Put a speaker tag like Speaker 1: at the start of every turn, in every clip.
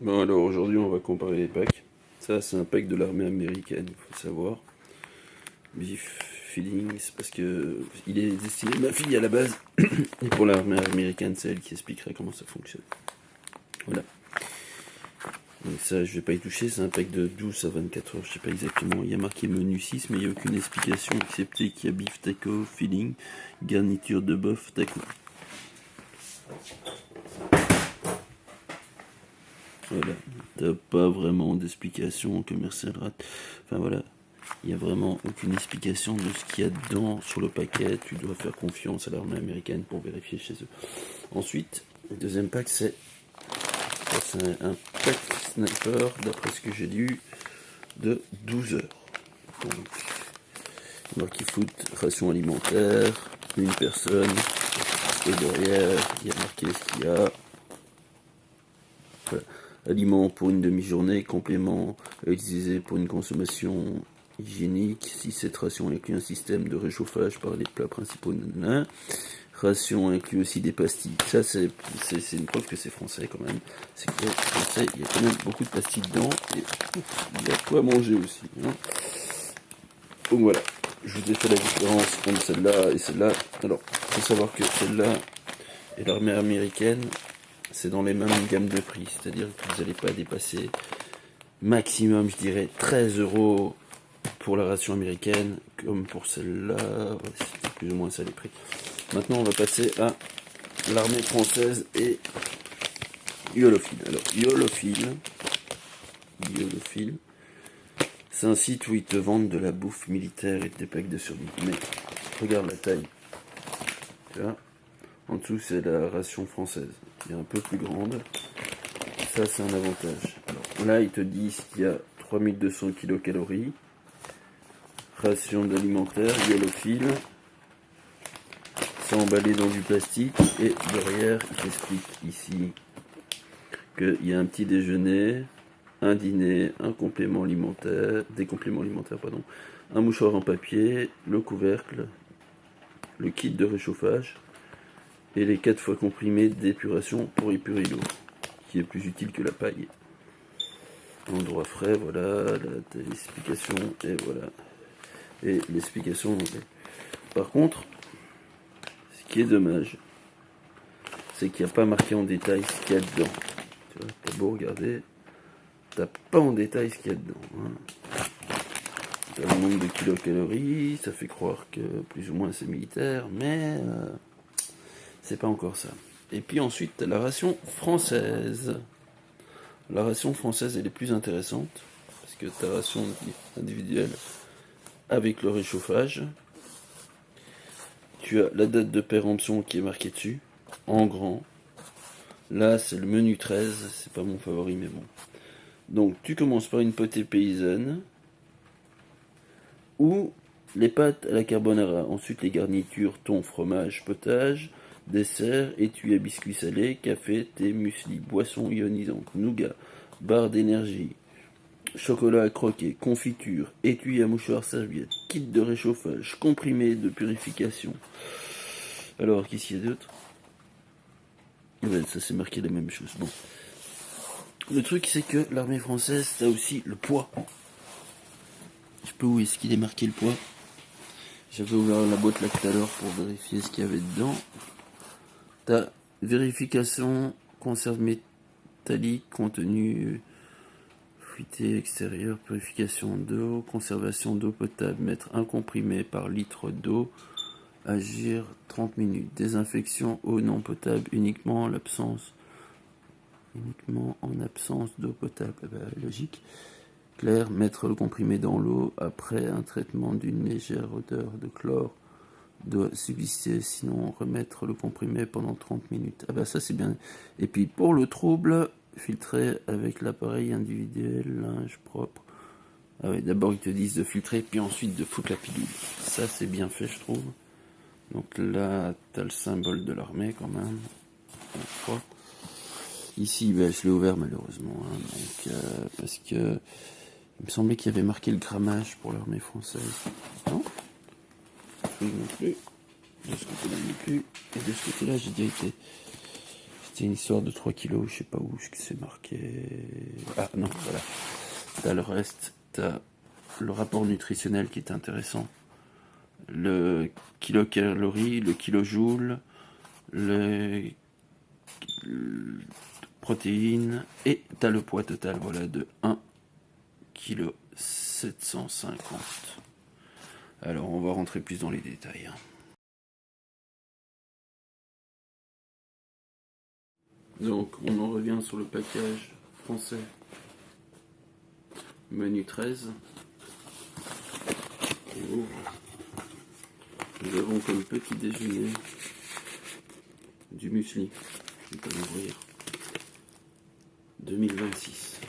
Speaker 1: Bon alors aujourd'hui on va comparer les packs. Ça c'est un pack de l'armée américaine, il faut savoir. Beef Feelings, parce que il est destiné à ma fille à la base. Et pour l'armée américaine, c'est elle qui expliquerait comment ça fonctionne. Voilà. Donc ça je vais pas y toucher, c'est un pack de 12 à 24 heures, je sais pas exactement. Il y a marqué menu 6 mais il n'y a aucune explication excepté qu'il y a beef taco, feeling, garniture de bœuf taco. Voilà, t'as pas vraiment d'explication commerciale. Enfin voilà, il n'y a vraiment aucune explication de ce qu'il y a dedans sur le paquet. Tu dois faire confiance à l'armée américaine pour vérifier chez eux. Ensuite, le deuxième pack, c'est un pack sniper, d'après ce que j'ai lu, de 12 heures. Donc, marqué food, ration alimentaire, une personne, et derrière, il y a marqué ce qu'il y a. Voilà. Aliments pour une demi-journée, complément à utiliser pour une consommation hygiénique. Si cette ration inclut un système de réchauffage par les plats principaux, ration inclut aussi des pastilles. Ça, c'est une preuve que c'est français quand même. C'est que français, il y a quand même beaucoup de pastilles dedans et il y a quoi manger aussi. Hein. Donc voilà, je vous ai fait la différence entre celle-là et celle-là. Alors, il faut savoir que celle-là et l'armée américaine, c'est dans les mêmes gammes de prix, c'est-à-dire que vous n'allez pas dépasser maximum, je dirais, 13 euros pour la ration américaine, comme pour celle-là, ouais, c'était plus ou moins ça les prix. Maintenant, on va passer à l'armée française et Yolophile. Alors, Yolophile, c'est un site où ils te vendent de la bouffe militaire et des packs de survie. Mais regarde la taille, tu vois. En dessous, c'est la ration française, qui est un peu plus grande. Ça, c'est un avantage. Alors, là, ils te disent qu'il y a 3200 kilocalories. Ration d'alimentaire, Yolophile. C'est emballé dans du plastique. Et derrière, il t'explique ici qu'il y a un petit déjeuner, un dîner, un complément alimentaire, des compléments alimentaires, pardon, un mouchoir en papier, le couvercle, le kit de réchauffage et les 4 fois comprimés d'épuration pour épurer l'eau, qui est plus utile que la paille. Endroit frais, voilà, l'explication, et voilà. Et l'explication. Par contre, ce qui est dommage, c'est qu'il n'y a pas marqué en détail ce qu'il y a dedans. Tu vois, t'as beau regarder, t'as pas en détail ce qu'il y a dedans. Hein. T'as le nombre de kilocalories, ça fait croire que plus ou moins c'est militaire, mais c'est pas encore ça. Et puis ensuite, t'as la ration française. La ration française, elle est plus intéressante, parce que ta ration individuelle avec le réchauffage, tu as la date de péremption qui est marquée dessus, en grand. Là, c'est le menu 13, c'est pas mon favori, mais bon. Donc, tu commences par une potée paysanne, ou les pâtes à la carbonara. Ensuite, les garnitures, thon, fromage, potage, dessert, étui à biscuits salés, café, thé, muesli, boisson ionisante, nougat, barre d'énergie, chocolat à croquer, confiture, étui à mouchoir serviette, kit de réchauffage, comprimé de purification. Alors, qu'est-ce qu'il y a d'autre? Ouais, ça c'est marqué la même chose. Bon. Le truc c'est que l'armée française, t'as aussi le poids. Je sais pas où est-ce qu'il est marqué le poids. J'avais ouvert la boîte là tout à l'heure pour vérifier ce qu'il y avait dedans. T'as vérification, conserve métallique, contenu fruité extérieur, purification d'eau, conservation d'eau potable, mettre un comprimé par litre d'eau, agir 30 minutes, désinfection, eau non potable uniquement en absence d'eau potable. Logique. Clair, mettre le comprimé dans l'eau après un traitement d'une légère odeur de chlore doit subsister, sinon remettre le comprimé pendant 30 minutes. Ah bah ça c'est bien. Et puis pour le trouble, filtrer avec l'appareil individuel, linge propre. Ah ouais, d'abord ils te disent de filtrer, puis ensuite de foutre la pilule. Ça c'est bien fait je trouve. Donc là, t'as le symbole de l'armée quand même. Ici, ben, je l'ai ouvert malheureusement, hein, donc, parce que il me semblait qu'il y avait marqué le grammage pour l'armée française. Non, non plus. De ce côté-là non plus. Et de ce côté-là, j'ai déjà C'est une histoire de 3 kilos, je sais pas où c'est marqué. Ah non, voilà. T'as le reste, t'as le rapport nutritionnel qui est intéressant. Le kilocalories, le kilojoule, le protéines, et t'as le poids total, voilà, de 1,750 kg. Alors, on va rentrer plus dans les détails. Donc, on en revient sur le package français. Menu 13. Nous avons comme petit déjeuner du muesli. Je vais pas l'ouvrir. 2026.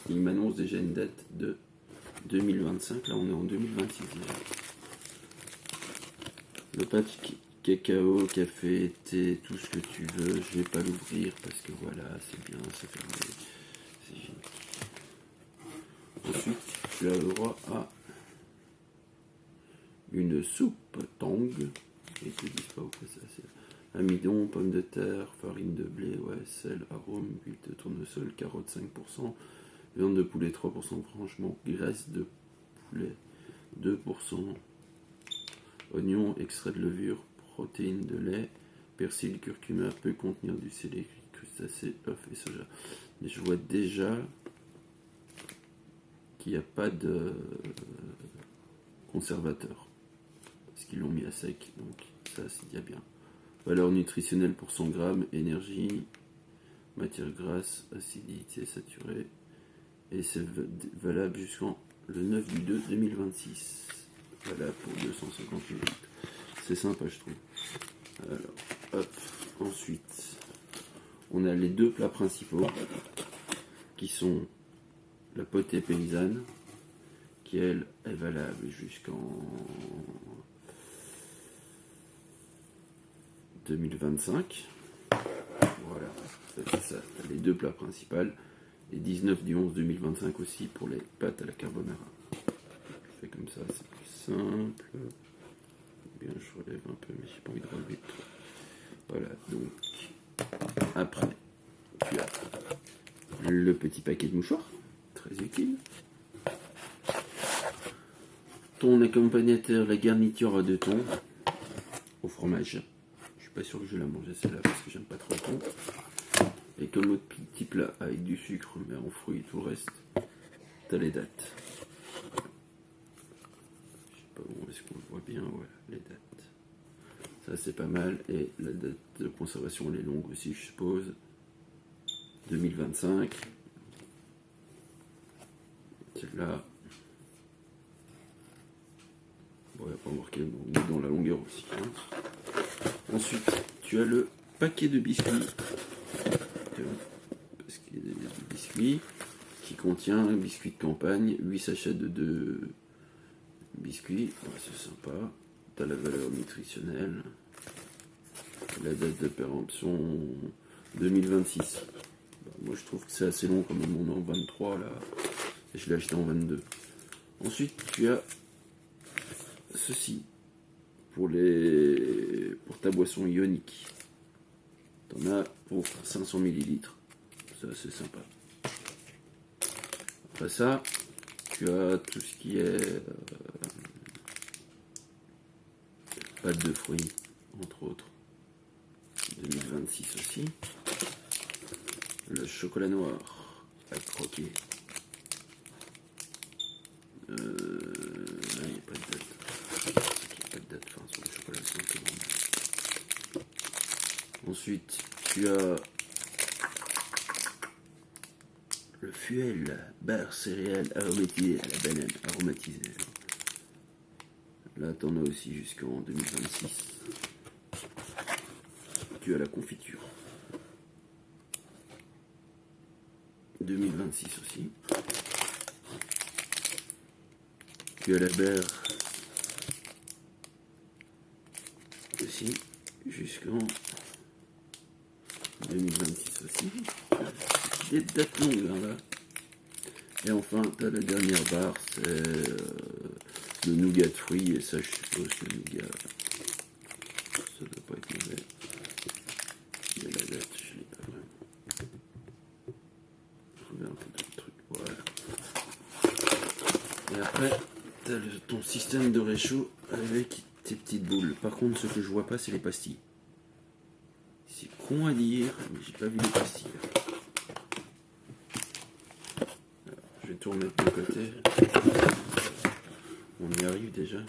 Speaker 1: Il m'annonce déjà une date de 2025. Là, on est en 2026 déjà. Le pack cacao, café, thé, tout ce que tu veux. Je vais pas l'ouvrir parce que voilà, c'est bien, c'est fermé. C'est génial. Ensuite, tu as le droit à une soupe tang. Ils te disent pas où ça, c'est amidon, pommes de terre, farine de blé, ouais, sel, arôme, huile de tournesol, carottes 5%, viande de poulet 3%, franchement, graisse de poulet 2%, oignon, extrait de levure, protéines de lait, persil, curcuma, peut contenir du céleri, crustacés, œufs et soja. Mais je vois déjà qu'il n'y a pas de conservateur, parce qu'ils l'ont mis à sec, donc ça c'est déjà bien. Valeur nutritionnelle pour 100 grammes, énergie, matière grasse, acidité saturée, et c'est valable jusqu'en le 9 du 2 2026. Valable pour 250 ml. C'est sympa, je trouve. Alors, hop, ensuite, on a les deux plats principaux qui sont la potée paysanne, qui elle est valable jusqu'en 2025. Voilà, c'est ça, les deux plats principaux. Et 19 du 11 2025 aussi pour les pâtes à la carbonara. Je fais comme ça, c'est plus simple. Bien, je relève un peu, mais j'ai pas envie de relever trop. Voilà, donc après, tu as le petit paquet de mouchoirs, très utile. Ton accompagnateur, la garniture à 2 thons au fromage. Je suis pas sûr que je vais la manger celle-là parce que j'aime pas trop le thon. Et comme autre petit plat avec du sucre, mais en fruits et tout le reste, t'as les dates. Je sais pas où est-ce qu'on le voit bien, voilà, les dates. Ça c'est pas mal, et la date de conservation elle est longue aussi, je suppose. 2025. Celle-là. Bon, il n'y a pas marqué dans la longueur aussi. Hein. Ensuite, tu as le paquet de biscuits. Parce qu'il y a des biscuits qui contient un biscuit de campagne, 8 sachets de 2 biscuits. Ouais, c'est sympa. Tu as la valeur nutritionnelle. La date de péremption 2026. Bah, moi je trouve que c'est assez long quand même, on est en 23 là. Et je l'ai acheté en 22. Ensuite tu as ceci pour ta boisson ionique. T'en as pour 500 ml. Ça c'est sympa. Après ça, tu as tout ce qui est pâte de fruits, entre autres. 2026 aussi. Le chocolat noir à croquer. Là, il n'y a pas de date. Il n'y a pas de date fin sur le chocolat, c'est un peu normal. Ensuite, tu as le Fuel, barre céréales aromatisées à la banane, aromatisée. Là, t'en as aussi jusqu'en 2026. Tu as la confiture. 2026 aussi. Tu as la berre aussi jusqu'en 2026 aussi. Des dates longues hein, là. Et enfin, tu as la dernière barre, c'est le nougat de fruits, et ça je suppose que le nougat, ça doit pas être mauvais. Mais la date, je l'ai pas. Et après, tu as ton système de réchaud avec tes petites boules. Par contre, ce que je vois pas, c'est les pastilles. C'est con à dire, mais j'ai pas vu les pastilles. Alors, je vais tout remettre de côté. On y arrive déjà.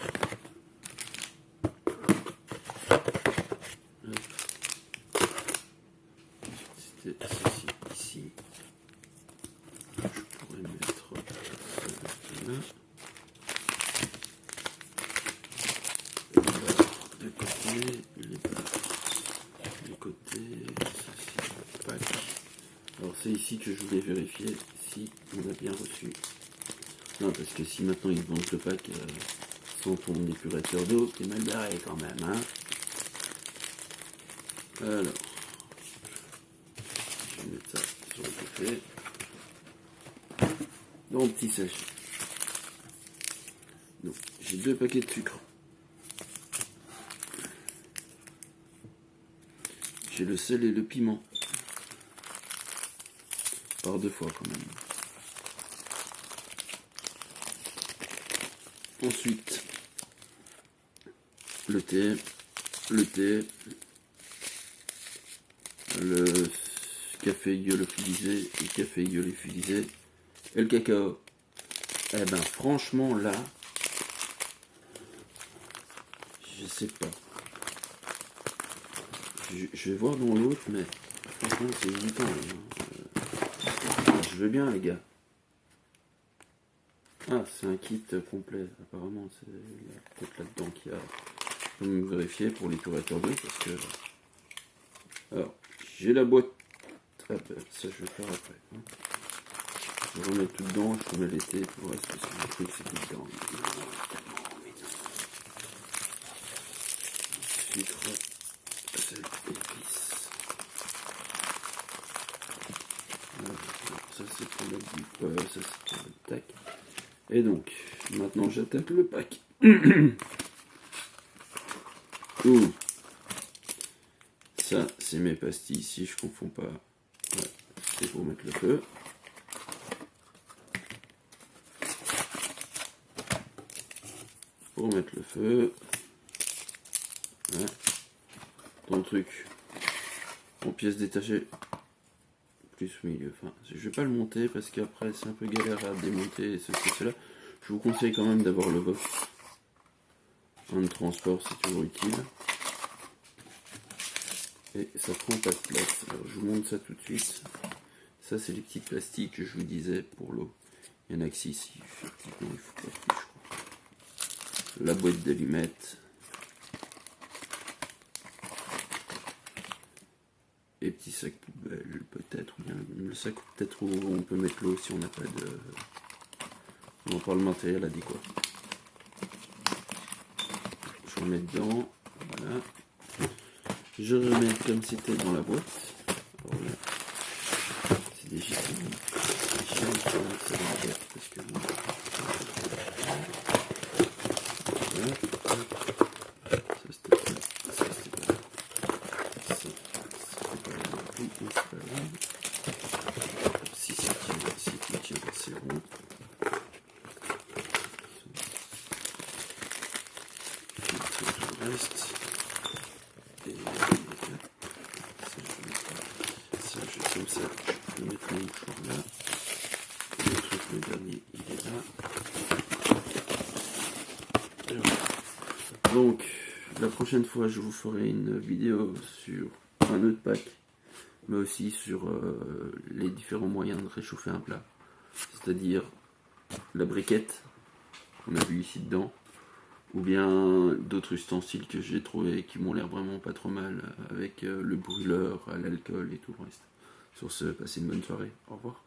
Speaker 1: C'était ceci ici. Je pourrais mettre ça là. De côté, les côtés, ceci, pack. Alors c'est ici que je voulais vérifier si on a bien reçu. Non, parce que si maintenant ils vendent le pack sans ton épurateur d'eau, t'es mal barré quand même, hein. Alors, je vais mettre ça sur le côté. Dans le petit sachet. Donc, j'ai 2 paquets de sucre. J'ai le sel et le piment. Par 2 fois quand même. Ensuite, le thé, le café lyophilisé, le café lyophilisé et le cacao. Eh ben franchement là, je sais pas. Je vais voir dans l'autre, mais franchement c'est hésitant. Je veux bien les gars. Ah, c'est un kit complet, apparemment, c'est peut-être là-dedans qu'il y a. Je vais me vérifier pour l'épurateur d'eau parce que. Alors, j'ai la boîte. Ah, ben, ça je vais faire après. Hein. Je remets tout dedans, je remets l'été pour le reste, parce que le truc c'est tout dedans. Sucre, sel, épices. Voilà. Ça c'est pour mettre du ça c'est pour le tac. Et donc, maintenant j'attaque le pack. Ouh. Ça, c'est mes pastilles ici, je confonds pas. Ouais, c'est pour mettre le feu. Pour mettre le feu. Ouais. Ton truc en pièces détachées. Plus au milieu. Enfin, je vais pas le monter parce qu'après c'est un peu galère à démonter cela. Je vous conseille quand même d'avoir le box. Un transport, c'est toujours utile. Et ça prend pas de place. Alors je vous montre ça tout de suite. Ça c'est les petits plastiques que je vous disais pour l'eau. Il y en a que 6. Effectivement, il faut pas plus, je crois. La boîte d'allumettes. Les petits sacs poubelles peut-être. Ou bien le sac peut-être où on peut mettre l'eau si on n'a pas de. On n'a pas le matériel adéquat. Je remets dedans. Voilà. Je remets comme c'était dans la boîte. Voilà. C'est des gicles. C'est chiant de mettre ça dans la boîte parce que bon. Voilà. Ça c'était pas là. Ça c'était pas là. Ça c'était pas là non plus. C'est pas grave. Si tu tiens, c'est rond. Tout le reste. Et ça, je comme ça, je vais mettre mon mouchoir là. Le truc, le dernier, il est là. Alors, donc, la prochaine fois, je vous ferai une vidéo sur un autre pack, mais aussi sur les différents moyens de réchauffer un plat. C'est-à-dire la briquette, qu'on a vu ici dedans, ou bien d'autres ustensiles que j'ai trouvés qui m'ont l'air vraiment pas trop mal, avec le brûleur, l'alcool et tout le reste. Sur ce, passez une bonne soirée. Au revoir.